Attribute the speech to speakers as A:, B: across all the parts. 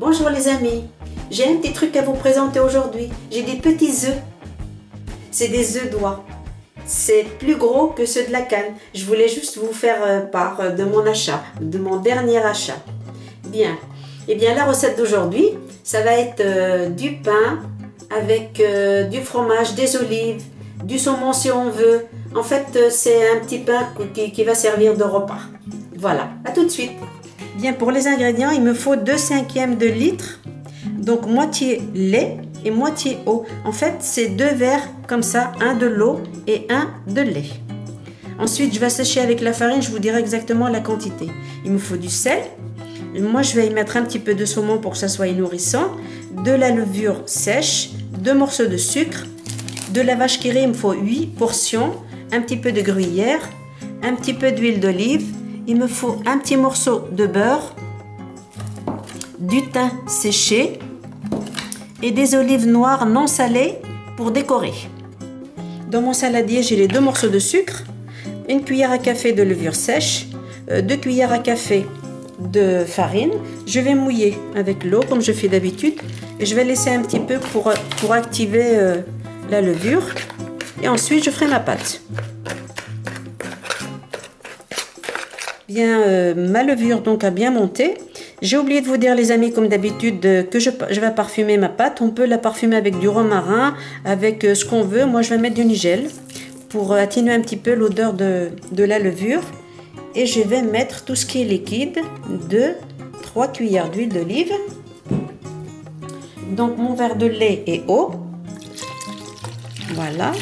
A: Bonjour les amis, j'ai un petit truc à vous présenter aujourd'hui. J'ai des petits œufs. C'est des œufs d'oie. C'est plus gros que ceux de la canne. Je voulais juste vous faire part de mon achat, de mon dernier achat. Bien, et bien la recette d'aujourd'hui, ça va être du pain avec du fromage, des olives, du saumon si on veut. En fait, c'est un petit pain qui va servir de repas. Voilà, à tout de suite. Bien, pour les ingrédients, il me faut 2/5 de litre, donc moitié lait et moitié eau. En fait, c'est 2 verres comme ça, un de l'eau et un de lait. Ensuite, je vais sécher avec la farine, je vous dirai exactement la quantité. Il me faut du sel. Moi, je vais y mettre un petit peu de saumon pour que ça soit nourrissant, de la levure sèche, 2 morceaux de sucre, de la vache qui rit, il me faut 8 portions, un petit peu de gruyère, un petit peu d'huile d'olive. Il me faut un petit morceau de beurre, du thym séché et des olives noires non salées pour décorer. Dans mon saladier, j'ai les 2 morceaux de sucre, une cuillère à café de levure sèche, 2 cuillères à café de farine. Je vais mouiller avec l'eau comme je fais d'habitude et je vais laisser un petit peu pour activer la levure et ensuite je ferai ma pâte. Bien, ma levure donc a bien monté. J'ai oublié de vous dire les amis, comme d'habitude, que je vais parfumer ma pâte. On peut la parfumer avec du romarin, avec ce qu'on veut. Moi je vais mettre du nigel pour atténuer un petit peu l'odeur de la levure. Et je vais mettre tout ce qui est liquide, 3 cuillères d'huile d'olive. Donc mon verre de lait et eau. Voilà,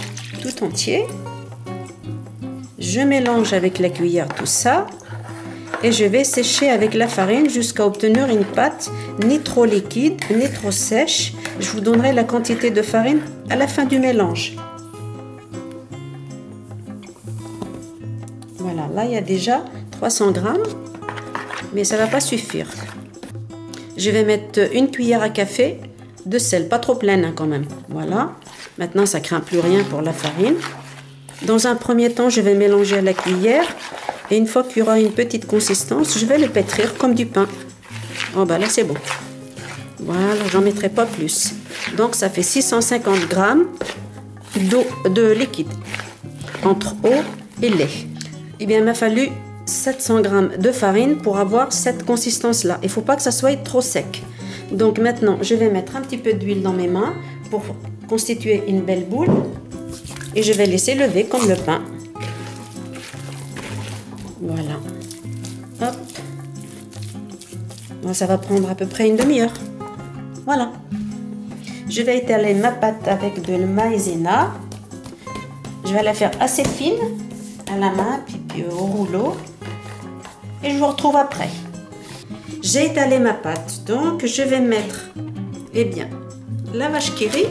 A: tout entier. Je mélange avec la cuillère tout ça. Et je vais sécher avec la farine jusqu'à obtenir une pâte ni trop liquide ni trop sèche. Je vous donnerai la quantité de farine à la fin du mélange. Voilà, là il y a déjà 300 grammes, mais ça ne va pas suffire. Je vais mettre une cuillère à café de sel, pas trop pleine hein, quand même. Voilà, maintenant ça ne craint plus rien pour la farine. Dans un premier temps, je vais mélanger à la cuillère. Et une fois qu'il y aura une petite consistance, je vais le pétrir comme du pain. Oh bah là c'est bon. Voilà, j'en mettrai pas plus. Donc ça fait 650 grammes d'eau, de liquide, entre eau et lait. Eh bien il m'a fallu 700 grammes de farine pour avoir cette consistance-là. Il ne faut pas que ça soit trop sec. Donc maintenant, je vais mettre un petit peu d'huile dans mes mains pour constituer une belle boule. Et je vais laisser lever comme le pain. Voilà. Hop. Bon, ça va prendre à peu près une demi-heure. Voilà. Je vais étaler ma pâte avec de la maïzena. Je vais la faire assez fine à la main, puis au rouleau. Et je vous retrouve après. J'ai étalé ma pâte, donc je vais mettre, eh bien, la vache qui rit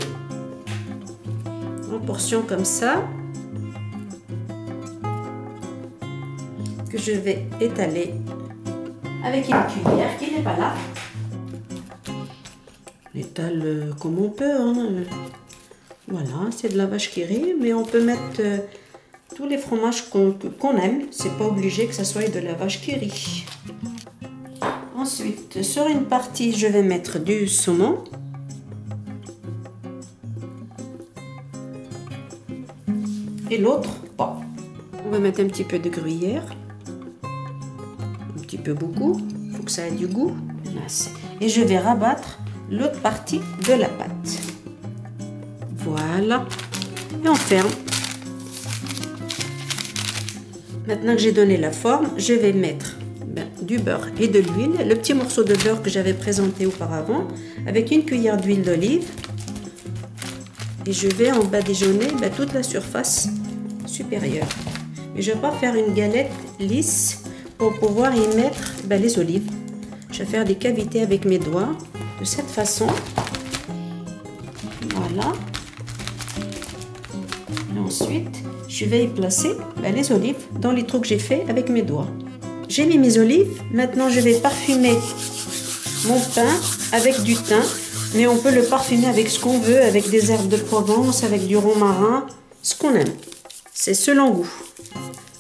A: en portions comme ça, que je vais étaler avec une cuillère qui n'est pas là. On étale comme on peut, hein. Voilà, c'est de la vache qui rit, mais on peut mettre tous les fromages qu'on aime. C'est pas obligé que ça soit de la vache qui rit. Ensuite, sur une partie, je vais mettre du saumon. Et l'autre, bon, on va mettre un petit peu de gruyère. Un petit peu beaucoup, il faut que ça ait du goût. Et je vais rabattre l'autre partie de la pâte. Voilà. Et on ferme. Maintenant que j'ai donné la forme, je vais mettre du beurre et de l'huile. Le petit morceau de beurre que j'avais présenté auparavant, avec une cuillère d'huile d'olive. Et je vais en badigeonner toute la surface supérieure. Et je ne vais pas faire une galette lisse pour pouvoir y mettre les olives. Je vais faire des cavités avec mes doigts de cette façon. Voilà. Et ensuite, je vais y placer les olives dans les trous que j'ai fait avec mes doigts. J'ai mis mes olives. Maintenant, je vais parfumer mon pain avec du thym. Mais on peut le parfumer avec ce qu'on veut, avec des herbes de Provence, avec du romarin, ce qu'on aime. C'est selon goût.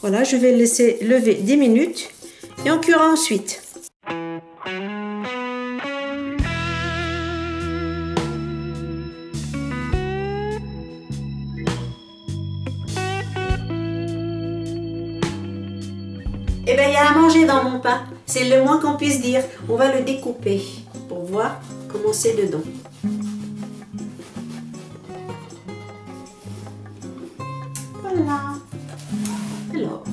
A: Voilà, je vais le laisser lever 10 minutes et on cuira ensuite. rien à manger dans mon pain. C'est le moins qu'on puisse dire. On va le découper pour voir comment c'est dedans. Voilà. Alors,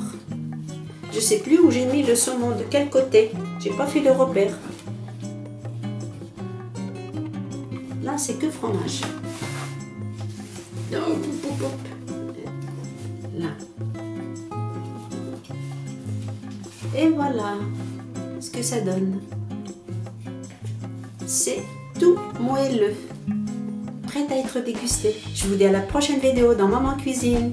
A: je sais plus où j'ai mis le saumon, de quel côté. J'ai pas fait le repère. Là, c'est que fromage. Là. Et voilà ce que ça donne. C'est tout moelleux. Prêt à être dégusté. Je vous dis à la prochaine vidéo dans Maman Cuisine.